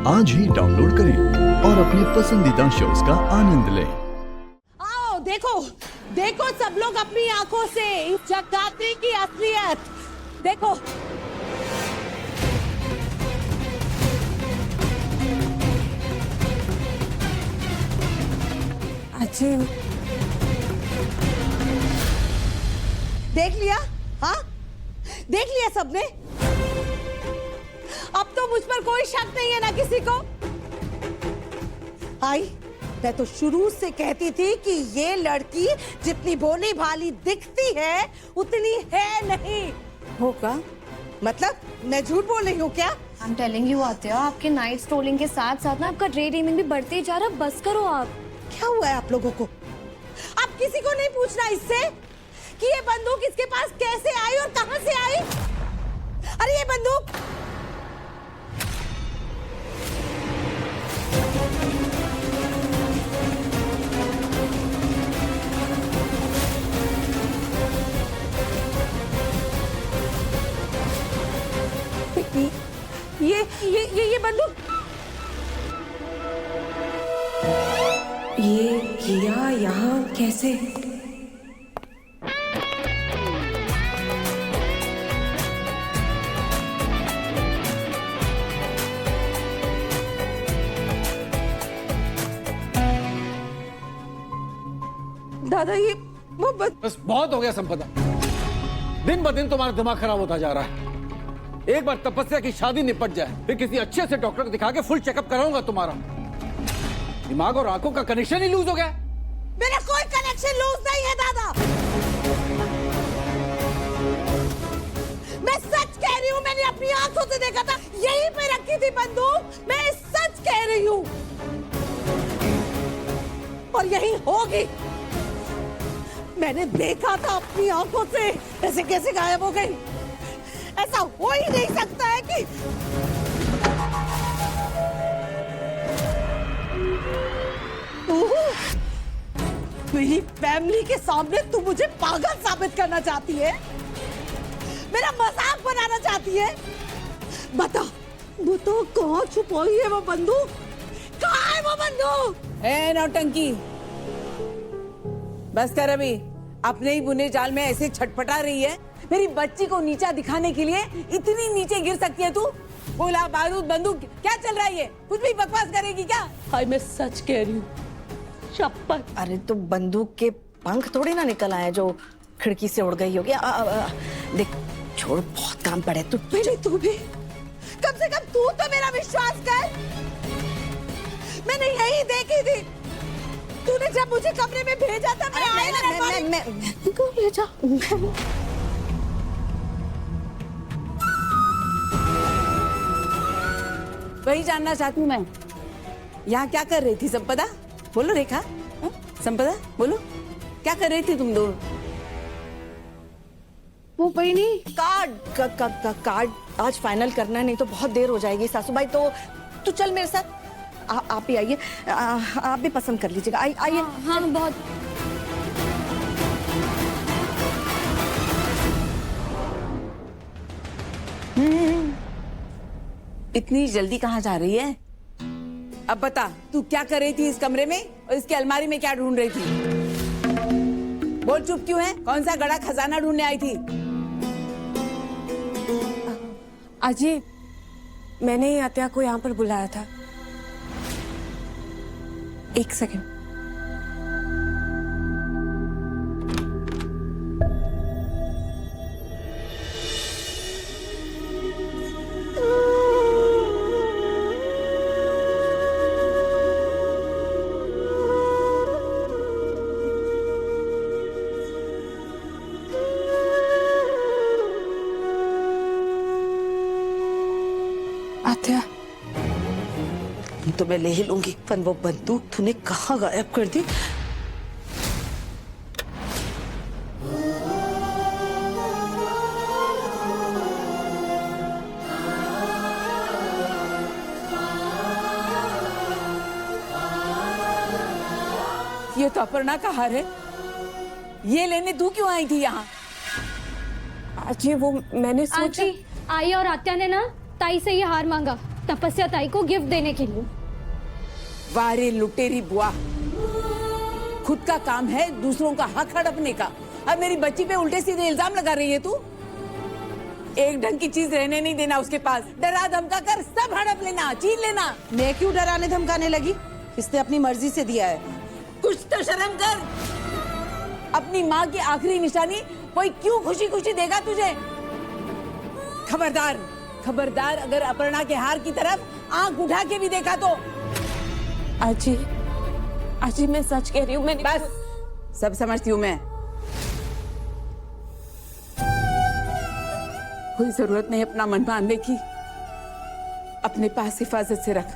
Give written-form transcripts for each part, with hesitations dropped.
आज ही डाउनलोड करें और अपने पसंदीदा शोज का आनंद लें। आओ देखो देखो सब लोग अपनी आंखों से इस जगदात्री की असलियत देखो। अच्छे देख लिया? हाँ देख लिया सबने? अब तो मुझ पर कोई शक नहीं है ना किसी को। आई मैं तो शुरू से कहती थी कि ये लड़की जितनी भोली भाली दिखती है उतनी है नहीं। होगा मतलब मैं झूठ बोल रही हूँ क्या? आई एम टेलिंग यू आत्या, आपके नाइट स्ट्रोलिंग के साथ साथ ना आपका डे ड्रीमिंग भी बढ़ते ही जा रहा है। बस करो आप। क्या हुआ है आप लोगों को? आप किसी को नहीं पूछना इससे कि ये बंदूक इसके पास कैसे आई और कहां से आई? अरे ये बंदूक ये बंदूक ये किया यहाँ कैसे? दादा ये वो बस बहुत हो गया संपदा। दिन ब दिन तुम्हारा दिमाग खराब होता जा रहा है। एक बार तपस्या की शादी निपट जाए फिर किसी अच्छे से डॉक्टर को दिखा के फुल चेकअप कराऊंगा तुम्हारा। दिमाग और आंखों का कनेक्शन ही लूज हो गया। मेरा कोई कनेक्शन लूज नहीं है दादा। मैं सच कह रही हूँ, मैंने अपनी आंखों से देखा था, यहीं पे रखी थी बंदूक। मैं सच कह रही हूँ और यही होगी। मैंने देखा था अपनी आंखों से। ऐसे कैसे गायब हो गई? ऐसा हो ही नहीं सकता है कि मेरी फैमिली के सामने तू मुझे पागल साबित करना चाहती है, मेरा मजाक बनाना चाहती है। बता बताओ कहाँ छुपाई है वो बंदूक? कहाँ है वो बंदूक? ए नौटंकी, बस कर अभी। अपने ही बुने जाल में ऐसे छटपटा रही है। मेरी बच्ची को नीचा दिखाने के लिए इतनी नीचे गिर सकती है तू? गोला बारूद बंदूक क्या चल रहा है? ये कुछ भी बकवास करेगी क्या? हाय मैं सच कह रही हूँ, शपथ। अरे तो बंदूक के पंख थोड़ी ना निकल आए जो खिड़की से उड़ गई होगी। देख छोड़, बहुत काम पड़े। तू तू भी कम से कम तू तो मेरा विश्वास कर। मैंने यही देखी थी। तूने जब मुझे कमरे में भेजा था मैं क्यों भेजा? वही जानना चाहती हूँ मैं। यहाँ क्या कर रही थी संपदा? बोलो रेखा। हा? संपदा बोलो, क्या कर रही थी तुम दोनों? वो पड़ी नहीं। कार्ड आज फाइनल करना है, नहीं तो बहुत देर हो जाएगी सासूबाई। तो तू चल मेरे साथ। आप भी आइए, आप भी पसंद कर लीजिएगा। आइए। हाँ बहुत। इतनी जल्दी कहाँ जा रही है? अब बता, तू क्या कर रही थी इस कमरे में और इसकी अलमारी में क्या ढूंढ रही थी? बोल, चुप क्यों है? कौन सा गड़ा खजाना ढूंढने आई थी? अजय, मैंने ही आत्या को यहाँ पर बुलाया था। एक सेकंड। आत्या, तो मैं ले ही लूंगी, पर वो बंदूक तूने कहाँ गायब कर दी? ये तो अपर्णा का हार है। ये लेने तू क्यों आई थी यहाँ? अजय वो मैंने सोचा। आजी आई और आत्या ने ना ताई से ये हार मांगा तपस्या ताई को गिफ्ट देने के लिए। वारे लुटेरी बुआ, खुद का काम है दूसरों का हक हड़पने का, अब मेरी बच्ची पे उल्टे सीधे इल्जाम लगा रही है तू। एक ढंग की चीज रहने नहीं देना उसके पास, डरा धमका कर सब हड़प लेना, छीन लेना। मैं क्यों डराने धमकाने लगी? इसने अपनी मर्जी से दिया है। कुछ तो शर्म कर। अपनी माँ की आखिरी निशानी कोई क्यों खुशी खुशी देगा तुझे? खबरदार, खबरदार, अगर अपर्णा के हार की तरफ आंख उठा के भी देखा तो। आजी, आजी मैं सच कह रही हूँ, मैंने बस, सब समझती हूँ मैं। कोई जरूरत नहीं अपना मन मानने की, अपने पास हिफाजत से रख।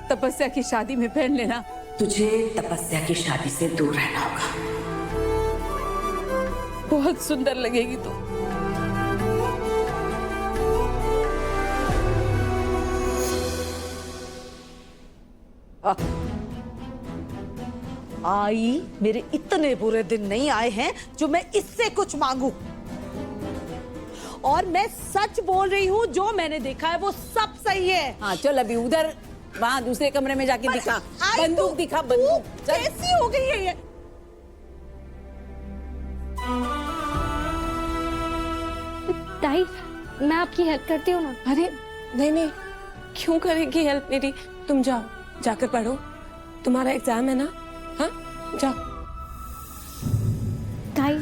तपस्या की शादी में पहन लेना। तुझे तपस्या की शादी से दूर रहना होगा। बहुत सुंदर लगेगी तू। आई, मेरे इतने बुरे दिन नहीं आए हैं जो मैं इससे कुछ मांगू। और मैं सच बोल रही हूँ, जो मैंने देखा है वो सब सही है। हाँ चल, अभी उधर वहाँ दूसरे कमरे में जाके दिखा, आई, बंदूक तू- दिखा, तू बंदूक। चल। कैसी हो गई है ये? ताई, मैं आपकी हेल्प करती हूँ ना। अरे नहीं नहीं, क्यों करेगी हेल्प मेरी? तुम जाओ, जाकर पढ़ो, तुम्हारा एग्जाम है ना। हाँ जाओ। ताई,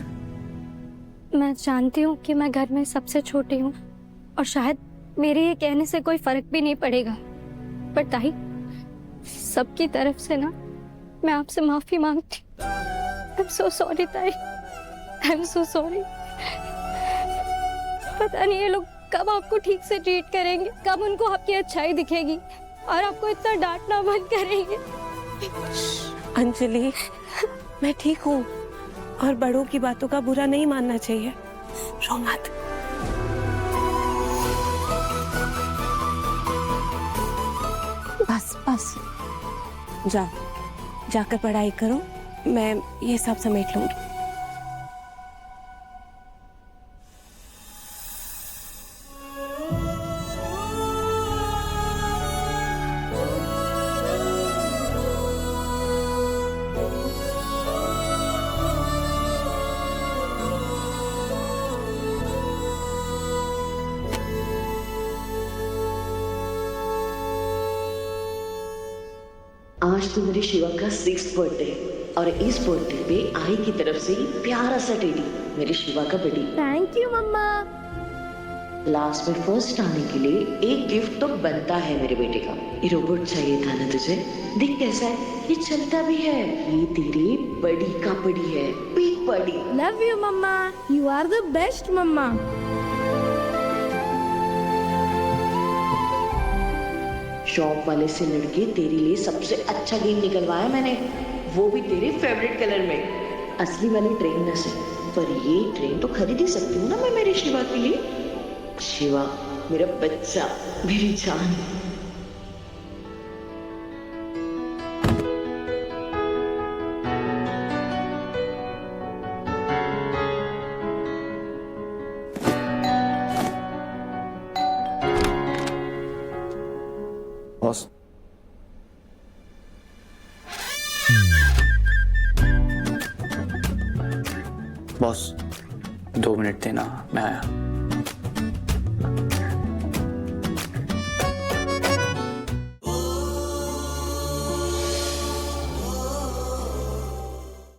मैं जानती हूँ कि मैं घर में सबसे छोटी हूँ और शायद मेरे ये कहने से कोई फर्क भी नहीं पड़ेगा, पर ताई, सबकी तरफ से ना मैं आपसे माफी मांगती हूँ। आई एम सो सॉरी ताई, आई एम सो सॉरी। पता नहीं ये लोग कब आपको ठीक से ट्रीट करेंगे, कब उनको आपकी अच्छाई दिखेगी और आपको इतना डांटना बंद करेंगे। अंजलि, मैं ठीक हूँ और बड़ों की बातों का बुरा नहीं मानना चाहिए। रो मत। बस बस, जाओ, जाकर पढ़ाई करो, मैं ये सब समेट लूंगी। आज तो मेरे शिवा का 6th बर्थडे है और इस बर्थडे पे आई की तरफ से प्यारा सा टेडी मेरे शिवा का बेटी। Thank you mumma. क्लास में फर्स्ट आने के लिए एक गिफ्ट तो बनता है मेरे बेटे का। ये रोबोट चाहिए था ना तुझे? देख कैसा है, ये चलता भी है। ये तेरी बड़ी का बड़ी है, बिग बड़ी। Love you mumma, you are the best mumma. Shop वाले से लड़के तेरे लिए सबसे अच्छा गेम निकलवाया मैंने, वो भी तेरे फेवरेट कलर में। असली वाली ट्रेन न से, पर ये ट्रेन तो खरीद ही सकती हूँ ना मैं मेरे शिवा के लिए। शिवा मेरा बच्चा, मेरी जान। बॉस, बॉस 2 मिनट देना, मैं आया।